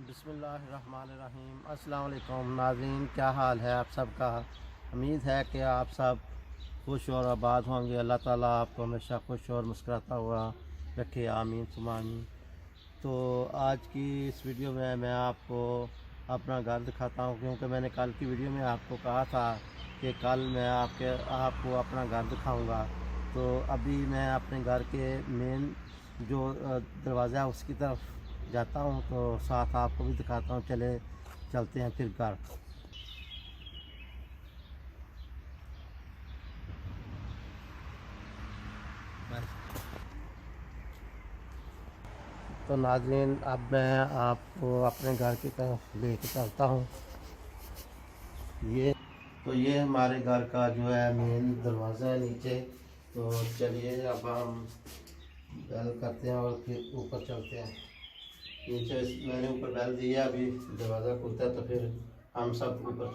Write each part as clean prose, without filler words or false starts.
बिस्मिल्लाहिर्रहमानिर्रहीम। अस्सलाम वालेकुम नाज़रीन, क्या हाल है आप सबका। उम्मीद है कि आप सब खुश और आबाद होंगे। अल्लाह ताला आपको हमेशा खुश और मुस्कुराता हुआ रखे, आमीन सुमा आमीन। तो आज की इस वीडियो में मैं आपको अपना घर दिखाता हूँ, क्योंकि मैंने कल की वीडियो में आपको कहा था कि कल मैं आपको अपना घर दिखाऊँगा। तो अभी मैं अपने घर के मेन जो दरवाज़ा है उसकी तरफ जाता हूँ, तो साथ आपको भी दिखाता हूँ। चलते हैं फिर घर। तो नाज़रीन, अब मैं आपको अपने घर की तरफ लेके चलता हूँ। ये हमारे घर का जो है मेन दरवाज़ा है नीचे। तो चलिए अब हम बेल करते हैं और फिर ऊपर चलते हैं। नीचे मैंने ऊपर बेल दिया, अभी दरवाज़ा खुलता है तो फिर हम सब ऊपर।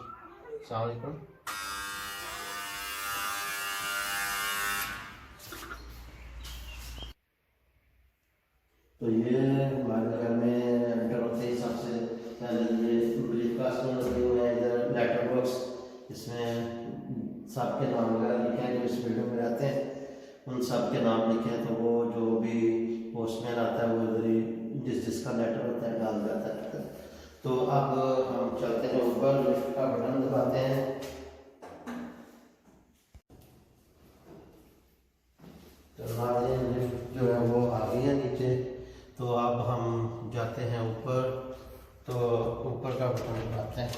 अस्सलाम वालेकुम। तो ये हमारे घर में एंटर होते ही सबसे पहले ये ब्रेकफास्ट में लगे हुए हैं। इधर लेटर बॉक्स, इसमें सबके नाम वगैरह लिखे हैं जो इस वीडियो में रहते हैं, उन सब के नाम लिखे हैं। तो वो जो भी पोस्टमैन आता है वो इधर ही जिसका लेटर होता है डाल जाता है। तो अब हम चलते हैं ऊपर, लिफ्ट का बटन दबाते हैं। तो हमारे लिफ्ट जो है वो आ गई है नीचे। तो अब हम जाते हैं ऊपर। तो ऊपर का बटन दबाते हैं।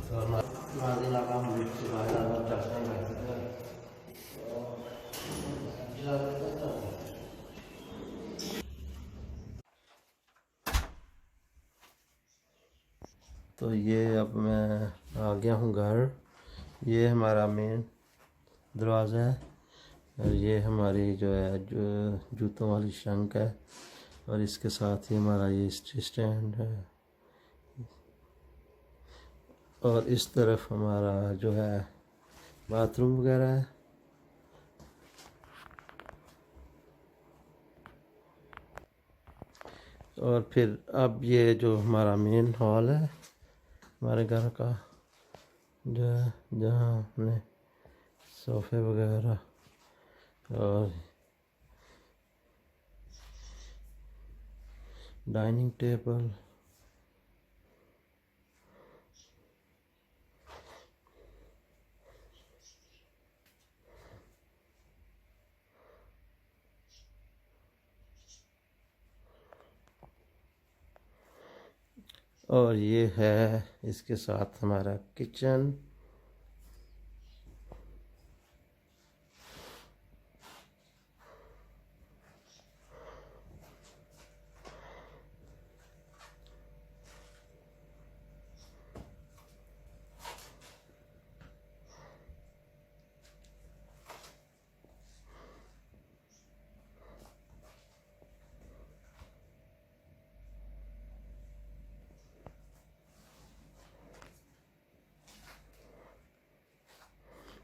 तो नाज़रीन, अब हम लिफ्ट से बाहर अंदर चलते हैं। तो ये अब मैं आ गया हूँ घर। ये हमारा मेन दरवाज़ा है और ये हमारी जो है जो जूतों वाली शंक है, और इसके साथ ही हमारा ये स्टैंड है। और इस तरफ हमारा जो है बाथरूम वगैरह है। और फिर अब ये जो हमारा मेन हॉल है हमारे घर का, जो है जहाँ हमने सोफ़े वगैरह और डाइनिंग टेबल, और ये है इसके साथ हमारा किचन।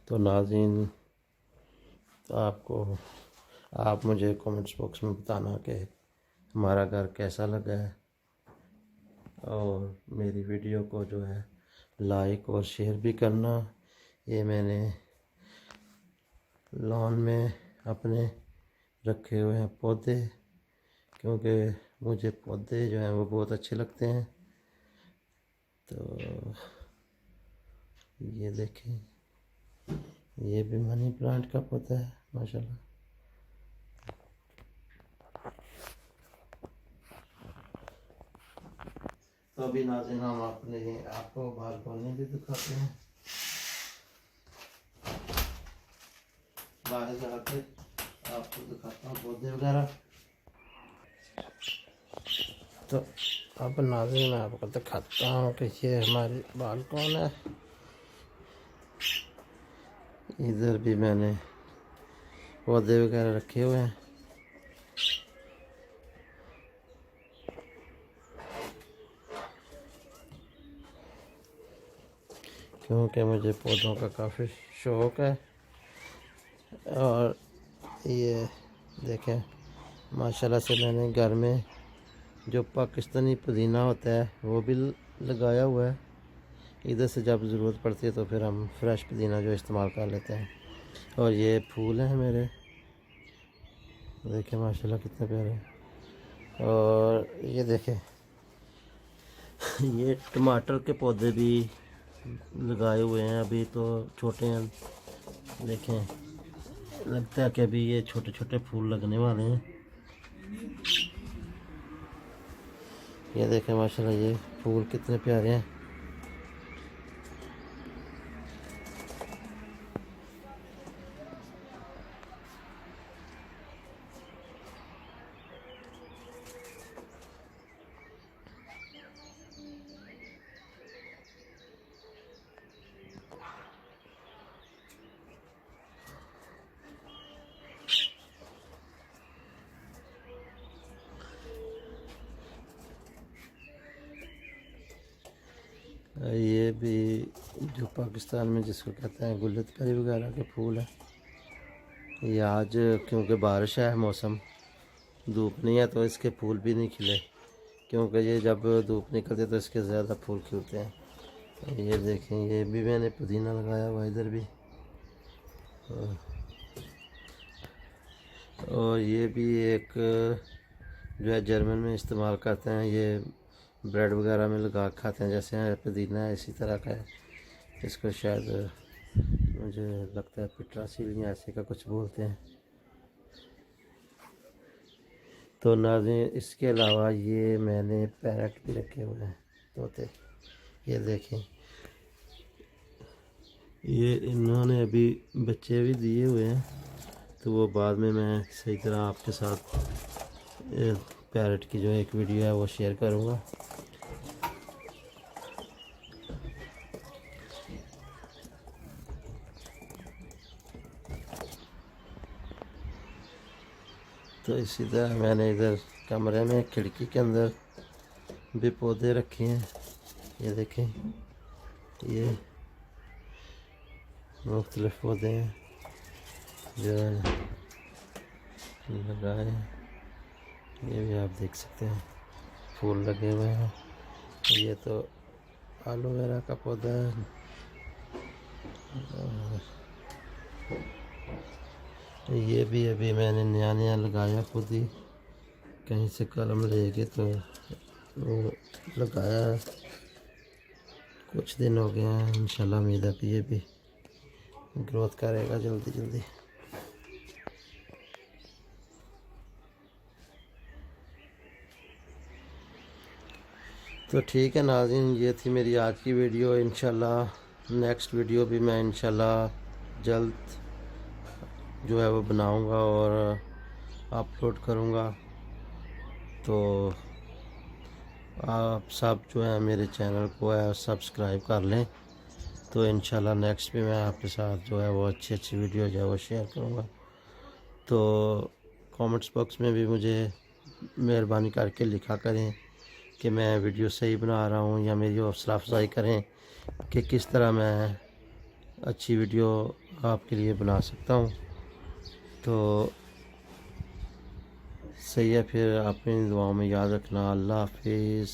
तो नाज़रीन, तो आप मुझे कमेंट्स बॉक्स में बताना कि हमारा घर कैसा लगा है, और मेरी वीडियो को जो है लाइक और शेयर भी करना। ये मैंने लॉन में अपने रखे हुए हैं पौधे, क्योंकि मुझे पौधे जो हैं वो बहुत अच्छे लगते हैं। तो ये देखें, ये भी मनी प्लांट का पौधा है माशाल्लाह। तो अभी नाज़रीन, हम आपको बालकनी भी दिखाते हैं। बाहर जाके आपको दिखाता हूँ पौधे वगैरह। तो अब नाज़रीन, मैं आपको दिखाता हूँ कि ये हमारी बालकनी है। इधर भी मैंने पौधे वगैरह रखे हुए हैं। क्योंकि मुझे पौधों का काफ़ी शौक़ है। और ये देखें माशाल्लाह से मैंने घर में जो पाकिस्तानी पुदीना होता है वो भी लगाया हुआ है। इधर से जब ज़रूरत पड़ती है तो फिर हम फ्रेश पुदीना जो इस्तेमाल कर लेते हैं। और ये फूल हैं मेरे, देखें माशाल्लाह कितने प्यारे। और ये देखें ये टमाटर के पौधे भी लगाए हुए हैं, अभी तो छोटे हैं। देखें लगता है कि अभी ये छोटे छोटे फूल लगने वाले हैं। ये देखें माशाल्लाह ये फूल कितने प्यारे हैं। ये भी जो पाकिस्तान में जिसको कहते हैं गुलदस्ता वगैरह के फूल है। ये आज क्योंकि बारिश है, मौसम धूप नहीं है तो इसके फूल भी नहीं खिले, क्योंकि ये जब धूप निकलती है तो इसके ज़्यादा फूल खिलते हैं। ये देखें ये भी मैंने पुदीना लगाया हुआ इधर भी। और ये भी एक जो है जर्मन में इस्तेमाल करते हैं, ये ब्रेड वगैरह में लगा खाते हैं, जैसे पुदीना है इसी तरह का है। इसको शायद मुझे लगता है पिट्रासील या ऐसे का कुछ बोलते हैं। तो नाज़रीन इसके अलावा ये मैंने पैरट भी रखे हुए हैं, तोते। ये देखें ये इन्होंने अभी बच्चे भी दिए हुए हैं, तो वो बाद में मैं सही तरह आपके साथ पैरट की जो एक वीडियो है वो शेयर करूँगा। तो इसी तरह मैंने इधर कमरे में खिड़की के अंदर भी पौधे रखे हैं। ये देखें ये मुख्तलिफ पौधे हैं जो लगाए हैं। ये भी आप देख सकते हैं फूल लगे हुए हैं। ये तो एलोवेरा का पौधा है। ये भी अभी मैंने नया नया लगाया, खुद ही कहीं से कलम लेके तो वो लगाया, कुछ दिन हो गए हैं। इंशाल्लाह उम्मीद है कि ये भी ग्रोथ करेगा जल्दी जल्दी। तो ठीक है नाज़रीन, ये थी मेरी आज की वीडियो। इंशाल्लाह नेक्स्ट वीडियो भी मैं इंशाल्लाह जल्द जो है वो बनाऊंगा और अपलोड करूंगा। तो आप सब जो है मेरे चैनल को है सब्सक्राइब कर लें, तो इंशाल्लाह नेक्स्ट भी मैं आपके साथ जो है वो अच्छी अच्छी वीडियो जो है वो शेयर करूंगा। तो कमेंट्स बॉक्स में भी मुझे मेहरबानी करके लिखा करें कि मैं वीडियो सही बना रहा हूँ, या मेरी हौसला अफजाई करें कि किस तरह मैं अच्छी वीडियो आपके लिए बना सकता हूँ। तो सही है, फिर अपनी दुआओं में याद रखना। अल्लाह हाफिज़।